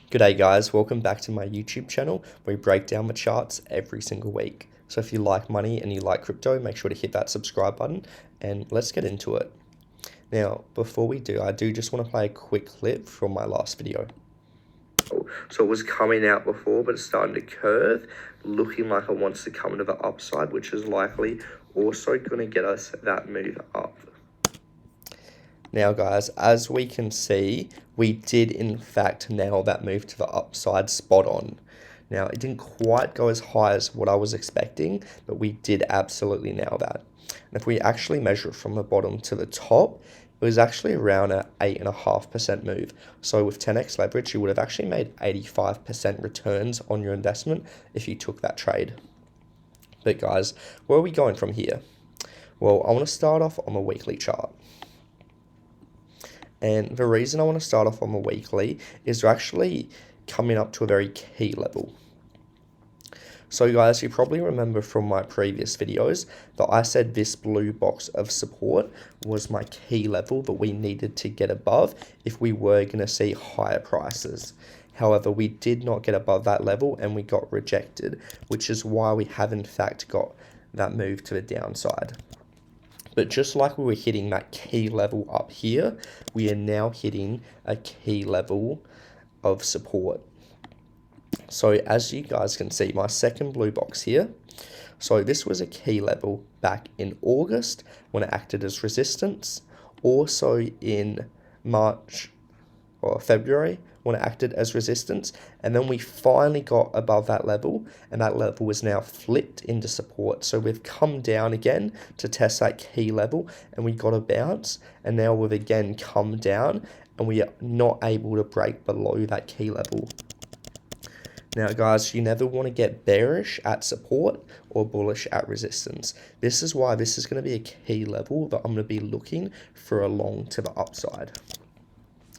G'day guys, welcome back to my YouTube channel where we break down the charts every single week. So if you like money and you like crypto, make sure to hit that subscribe button and let's get into it. Now, before we do, I do just want to play a quick clip from my last video. So it was coming out before, but it's starting to curve, looking like it wants to come to the upside, which is likely also going to get us that move up. Now guys, as we can see, we did in fact nail that move to the upside spot on. Now, it didn't quite go as high as what I was expecting, but we did absolutely nail that. And if we actually measure it from the bottom to the top, it was actually around an 8.5% move. So with 10x leverage, you would have actually made 85% returns on your investment if you took that trade. But guys, where are we going from here? Well, I want to start off on the weekly chart. And the reason I want to start off on the weekly is we're actually coming up to a very key level. So guys, you probably remember from my previous videos that I said this blue box of support was my key level that we needed to get above if we were going to see higher prices. However, we did not get above that level and we got rejected, which is why we have in fact got that move to the downside. But just like we were hitting that key level up here, we are now hitting a key level of support. So as you guys can see, my second blue box here, so this was a key level back in August when it acted as resistance, also in March or February when it acted as resistance, and then we finally got above that level, and that level was now flipped into support. So we've come down again to test that key level, and we got a bounce, and now we've again come down, and we are not able to break below that key level. Now guys, you never want to get bearish at support or bullish at resistance. This is why this is going to be a key level that I'm going to be looking for along to the upside.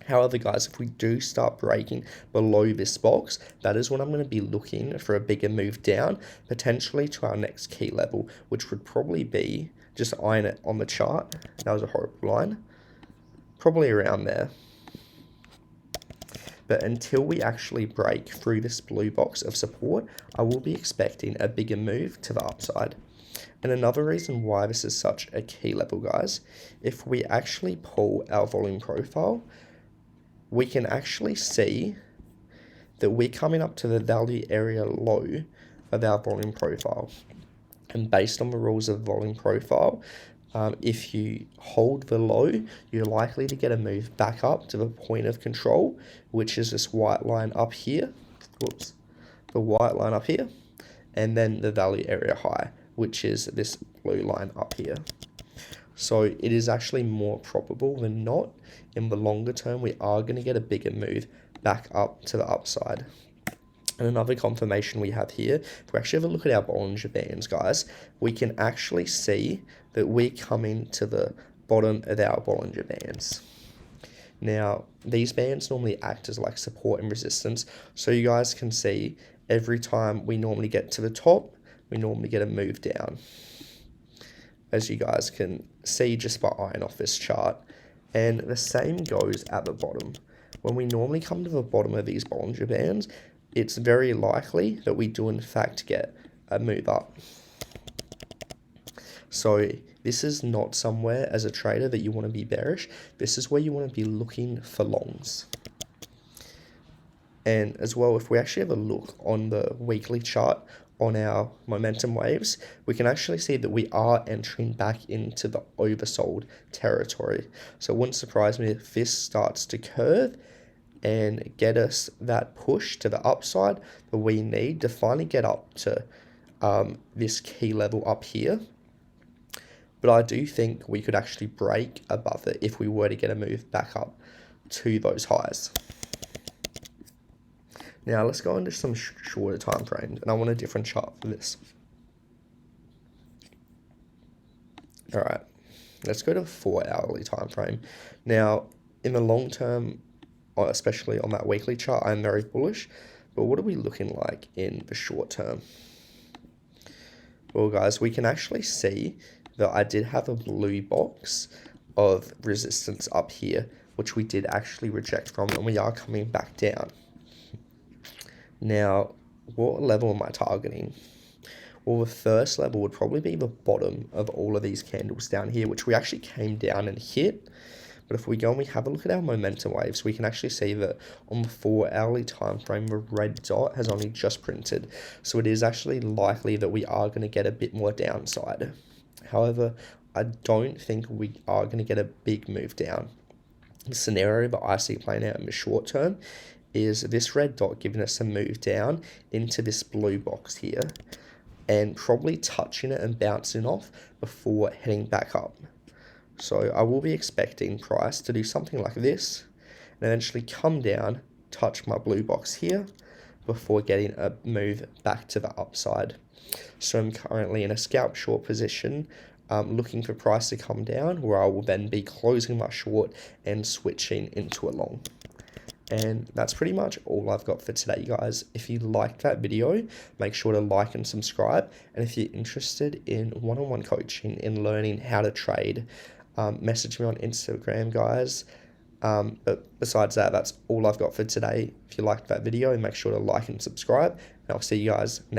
However, guys, if we do start breaking below this box, that is when I'm going to be looking for a bigger move down, potentially to our next key level, which would probably be, just eyeing it on the chart, that was a horrible line, probably around there. But until we actually break through this blue box of support, I will be expecting a bigger move to the upside. And another reason why this is such a key level, guys, if we actually pull our volume profile, we can actually see that we're coming up to the value area low of our volume profile. And based on the rules of volume profile, if you hold the low, you're likely to get a move back up to the point of control, which is this white line up here. Whoops, the white line up here, and then the value area high, which is this blue line up here. So it is actually more probable than not, in the longer term, we are going to get a bigger move back up to the upside. And another confirmation we have here, if we actually have a look at our Bollinger Bands, guys, we can actually see that we're coming to the bottom of our Bollinger Bands. Now, these bands normally act as like support and resistance, so you guys can see every time we normally get to the top, we normally get a move down, as you guys can see just by eyeing off this chart. And the same goes at the bottom. When we normally come to the bottom of these Bollinger Bands, it's very likely that we do in fact get a move up. So this is not somewhere as a trader that you want to be bearish. This is where you want to be looking for longs. And as well, if we actually have a look on the weekly chart on our momentum waves, we can actually see that we are entering back into the oversold territory. So it wouldn't surprise me if this starts to curve and get us that push to the upside that we need to finally get up to this key level up here. But I do think we could actually break above it if we were to get a move back up to those highs. Now let's go into some shorter time frames, and I want a different chart for this. All right, let's go to 4 hourly time frame. Now, in the long term, especially on that weekly chart, I'm very bullish. But what are we looking like in the short term? Well, guys, we can actually see that I did have a blue box of resistance up here, which we did actually reject from, and we are coming back down. Now, what level am I targeting? Well, the first level would probably be the bottom of all of these candles down here, which we actually came down and hit. But if we go and we have a look at our momentum waves, we can actually see that on the 4-hourly time frame, the red dot has only just printed. So it is actually likely that we are going to get a bit more downside. However, I don't think we are going to get a big move down. The scenario that I see playing out in the short term is this red dot giving us a move down into this blue box here and probably touching it and bouncing off before heading back up. So I will be expecting price to do something like this and eventually come down, touch my blue box here before getting a move back to the upside. So I'm currently in a scalp short position, looking for price to come down, where I will then be closing my short and switching into a long. And that's pretty much all I've got for today, guys. If you liked that video, make sure to like and subscribe. And if you're interested in one-on-one coaching in learning how to trade, message me on Instagram, guys. But besides that, that's all I've got for today. If you liked that video, make sure to like and subscribe. And I'll see you guys next